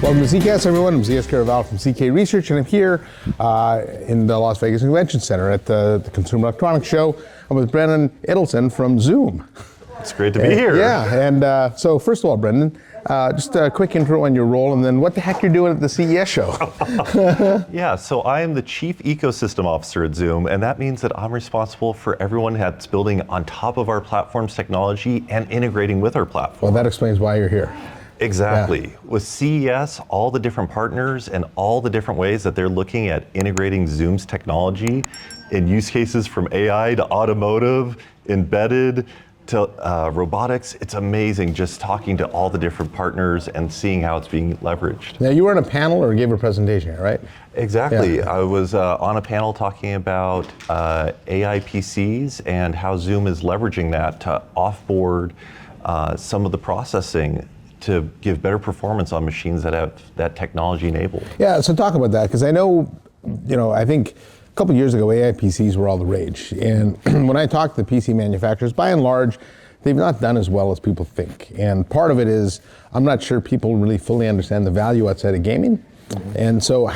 Welcome to ZKast, everyone. I'm Zeus Kerravala from ZK Research, and I'm here in the Las Vegas Convention Center at the Consumer Electronics Show. I'm with Brendan Ittelson from Zoom. It's great to be here. Yeah, and so first of all, Brendan, just a quick intro on your role, and then what the heck you're doing at the CES show. Yeah, so I am the Chief Ecosystem Officer at Zoom, and that means that I'm responsible for everyone that's building on top of our platform's technology and integrating with our platform. Well, that explains why you're here. Exactly. Yeah. With CES, all the different partners and all the different ways that they're looking at integrating Zoom's technology in use cases from AI to automotive, embedded, to robotics, it's amazing just talking to all the different partners and seeing how it's being leveraged. Now, you were on a panel or gave a presentation here, right? Exactly. Yeah. I was on a panel talking about AI PCs and how Zoom is leveraging that to offboard some of the processing to give better performance on machines that have that technology enabled. Yeah, so talk about that, because I know, I think a couple of years ago, AI PCs were all the rage. And when I talk to the PC manufacturers, by and large, they've not done as well as people think. And part of it is, I'm not sure people really fully understand the value outside of gaming. Mm-hmm. And so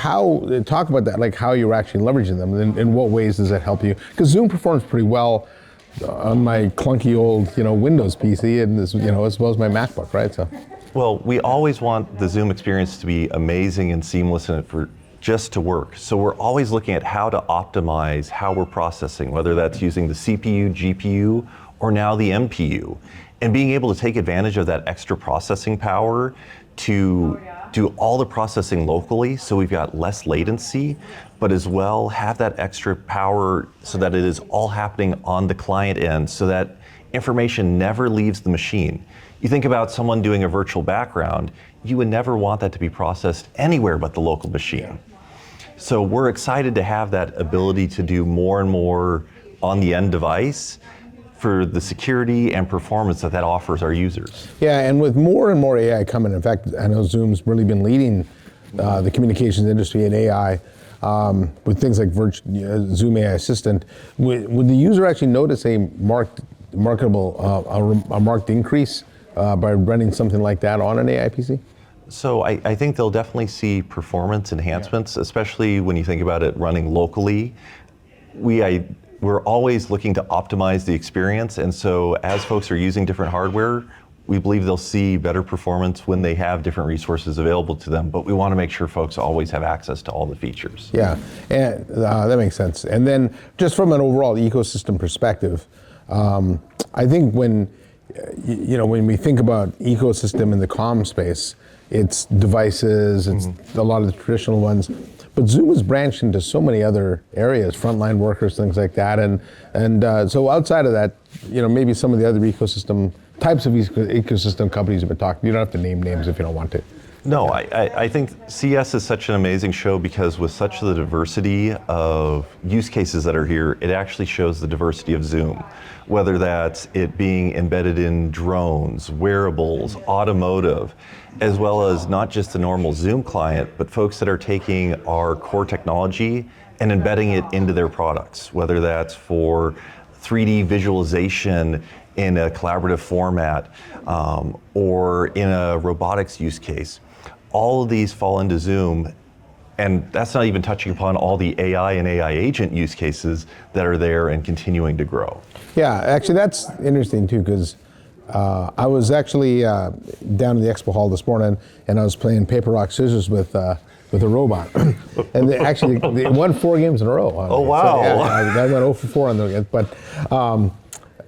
talk about that, like how you're actually leveraging them, and in what ways does that help you? Because Zoom performs pretty well on my clunky old, Windows PC, and as well as my MacBook, right? So. Well, we always want the Zoom experience to be amazing and seamless and for just to work. So we're always looking at how to optimize how we're processing, whether that's using the CPU, GPU, or now the MPU, and being able to take advantage of that extra processing power to do all the processing locally, so we've got less latency, but as well have that extra power so that it is all happening on the client end, so that information never leaves the machine. You think about someone doing a virtual background, you would never want that to be processed anywhere but the local machine. So we're excited to have that ability to do more and more on the end device for the security and performance that offers our users. Yeah, and with more and more AI coming, in fact, I know Zoom's really been leading the communications industry in AI with things like Zoom AI Assistant. Would the user actually notice a marked increase by running something like that on an AI PC? So I think they'll definitely see performance enhancements, especially when you think about it running locally. We're always looking to optimize the experience, and so as folks are using different hardware, we believe they'll see better performance when they have different resources available to them, but we want to make sure folks always have access to all the features. Yeah, and that makes sense. And then just from an overall ecosystem perspective, I think when we think about ecosystem in the comm space, it's devices, it's a lot of the traditional ones, but Zoom has branched into so many other areas, frontline workers, things like that, and so outside of that, maybe some of the other types of ecosystem companies have been talking. You don't have to name names if you don't want to. No, I think CES is such an amazing show because with such the diversity of use cases that are here, it actually shows the diversity of Zoom. Whether that's it being embedded in drones, wearables, automotive, as well as not just the normal Zoom client, but folks that are taking our core technology and embedding it into their products, whether that's for 3D visualization in a collaborative format or in a robotics use case. All of these fall into Zoom, and that's not even touching upon all the AI and AI agent use cases that are there and continuing to grow. Yeah, actually that's interesting too, because I was actually down in the expo hall this morning, and I was playing paper, rock, scissors with a robot. And they won 4 games in a row. Oh, wow. So, I went 0 for 4 on those, but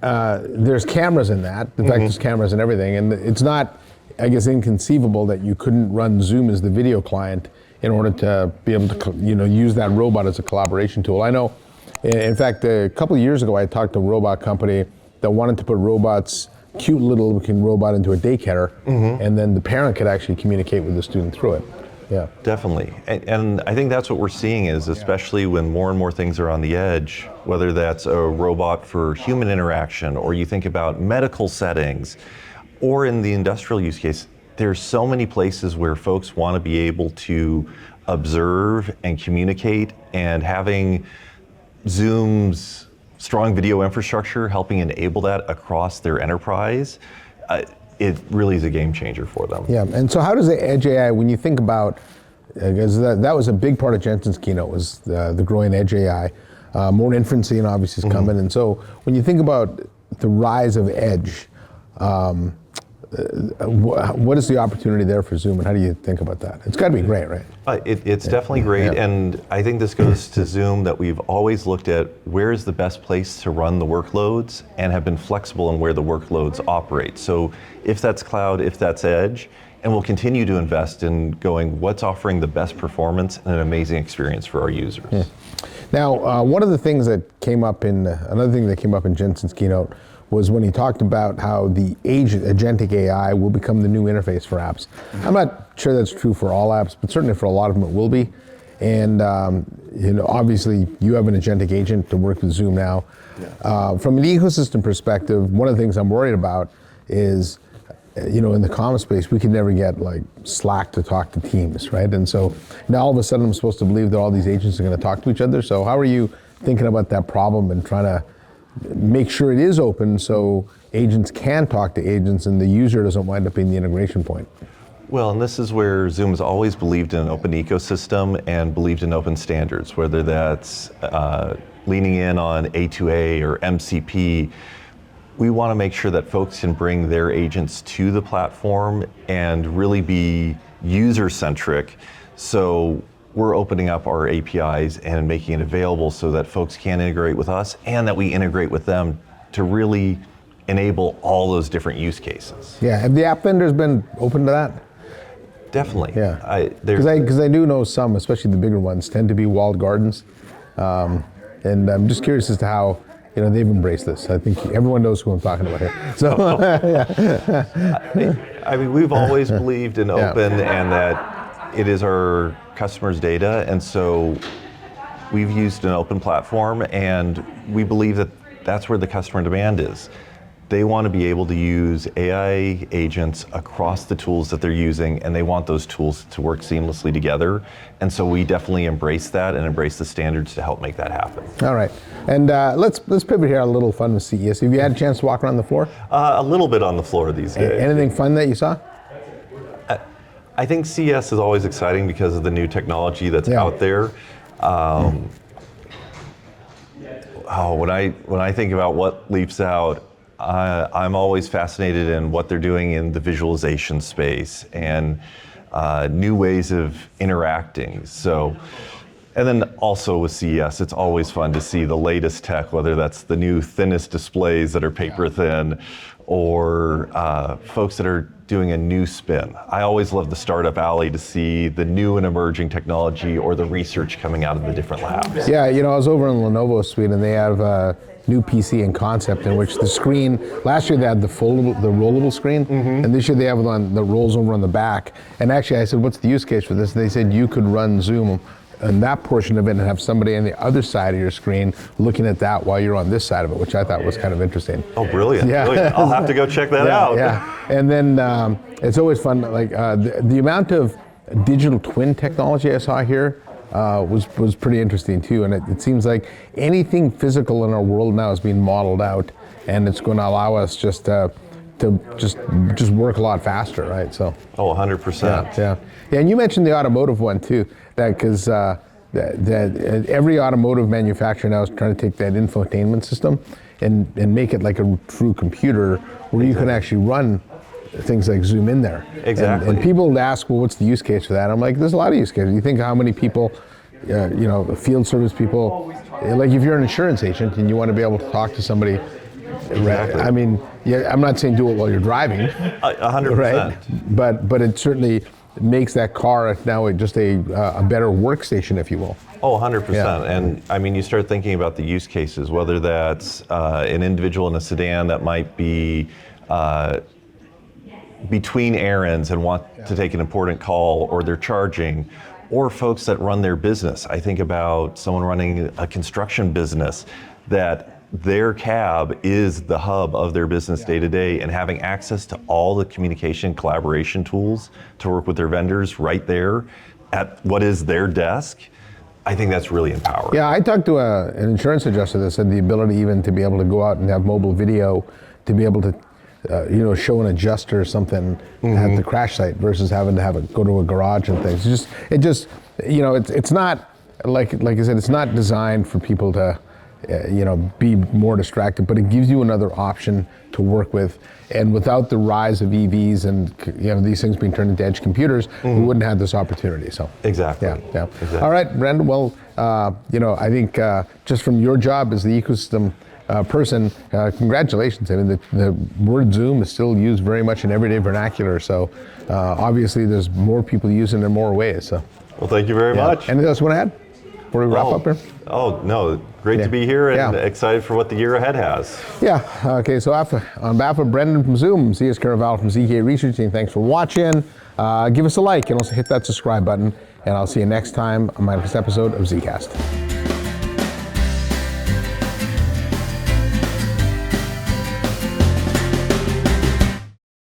there's cameras in that. In fact, there's cameras and everything, and it's not, I guess, inconceivable that you couldn't run Zoom as the video client in order to be able to, use that robot as a collaboration tool. I know, in fact, a couple of years ago, I talked to a robot company that wanted to put cute little looking robot into a daycare, and then the parent could actually communicate with the student through it. Yeah, definitely. And I think that's what we're seeing is, especially when more and more things are on the edge, whether that's a robot for human interaction, or you think about medical settings, or in the industrial use case, there's so many places where folks want to be able to observe and communicate, and having Zoom's strong video infrastructure helping enable that across their enterprise. it really is a game changer for them. Yeah, and so how does the Edge AI, when you think about, because that was a big part of Jensen's keynote, was the growing Edge AI, more inferencing obviously is coming, and so when you think about the rise of Edge, what is the opportunity there for Zoom, and how do you think about that? It's got to be great, right? It's definitely great, and I think this goes to Zoom that we've always looked at where is the best place to run the workloads and have been flexible in where the workloads operate. So if that's cloud, if that's edge, and we'll continue to invest in going what's offering the best performance and an amazing experience for our users. Now, one of the things that came up another thing that came up in Jensen's keynote was when he talked about how the Agentic AI will become the new interface for apps. I'm not sure that's true for all apps, but certainly for a lot of them it will be. And obviously you have an agentic agent to work with Zoom now. From an ecosystem perspective, one of the things I'm worried about is, in the comm space, we could never get like Slack to talk to Teams, right? And so now all of a sudden I'm supposed to believe that all these agents are going to talk to each other. So how are you thinking about that problem and trying to make sure it is open so agents can talk to agents and the user doesn't wind up being the integration point? Well, and this is where Zoom has always believed in an open ecosystem and believed in open standards, whether that's leaning in on A2A or MCP. We want to make sure that folks can bring their agents to the platform and really be user-centric. So we're opening up our APIs and making it available so that folks can integrate with us and that we integrate with them to really enable all those different use cases. Yeah, have the app vendors been open to that? Definitely. Yeah, because I do know some, especially the bigger ones, tend to be walled gardens. And I'm just curious as to how they've embraced this. I think everyone knows who I'm talking about here. So, I mean, we've always believed in open and that it is our customers' data, and so we've used an open platform, and we believe that that's where the customer demand is. They want to be able to use AI agents across the tools that they're using, and they want those tools to work seamlessly together. And so we definitely embrace that and embrace the standards to help make that happen. All right, and let's pivot here. A little fun with CES. Have you had a chance to walk around the floor? A little bit on the floor these days. Anything fun that you saw? I think CES is always exciting because of the new technology that's out there. When I think about what leaps out, I'm always fascinated in what they're doing in the visualization space and new ways of interacting. So, and then also with CES, it's always fun to see the latest tech, whether that's the new thinnest displays that are paper thin, or folks that are doing a new spin. I always love the startup alley to see the new and emerging technology or the research coming out of the different labs. Yeah, I was over in Lenovo suite, and they have a new PC in concept in which the screen, last year they had the rollable screen, and this year they have one that rolls over on the back. And actually I said, what's the use case for this? And they said you could run Zoom and that portion of it and have somebody on the other side of your screen looking at that while you're on this side of it, which I thought was kind of interesting. Oh, brilliant. Yeah. Brilliant. I'll have to go check that out. Yeah, and then it's always fun, like the amount of digital twin technology I saw here was pretty interesting too, and it seems like anything physical in our world now is being modeled out, and it's going to allow us just to work a lot faster, right? So. Oh, 100%. Yeah, and you mentioned the automotive one too, because that every automotive manufacturer now is trying to take that infotainment system and make it like a true computer where you can actually run things like Zoom in there. Exactly. And people ask, well, what's the use case for that? I'm like, there's a lot of use cases. You think how many people, field service people, like if you're an insurance agent and you want to be able to talk to somebody. Exactly. I mean, I'm not saying do it while you're driving. 100%. Right? But it certainly makes that car now just a better workstation, if you will. Oh, 100%. Yeah. And I mean, you start thinking about the use cases, whether that's an individual in a sedan that might be between errands and want to take an important call, or they're charging, or folks that run their business. I think about someone running a construction business that their cab is the hub of their business day to day, and having access to all the communication collaboration tools to work with their vendors right there at what is their desk. I think that's really empowering. Yeah, I talked to an insurance adjuster that said the ability even to be able to go out and have mobile video, to be able to show an adjuster or something at the crash site versus having to have it go to a garage and things. It's not like I said, it's not designed for people to be more distracted, but it gives you another option to work with. And without the rise of EVs and these things being turned into edge computers, we wouldn't have this opportunity. So exactly. Yeah. Exactly. All right, Brendan. Well, I think just from your job as the ecosystem person, congratulations. I mean, the word Zoom is still used very much in everyday vernacular. So obviously, there's more people using it in more ways. So. Well, thank you very much. Anything else you want to add before we wrap up here? Oh, no. Great to be here and excited for what the year ahead has. Yeah. Okay. So on behalf of Brendan from Zoom, Zeus Kerravala from ZK Research Team, thanks for watching. Give us a like and also hit that subscribe button. And I'll see you next time on my next episode of ZKast.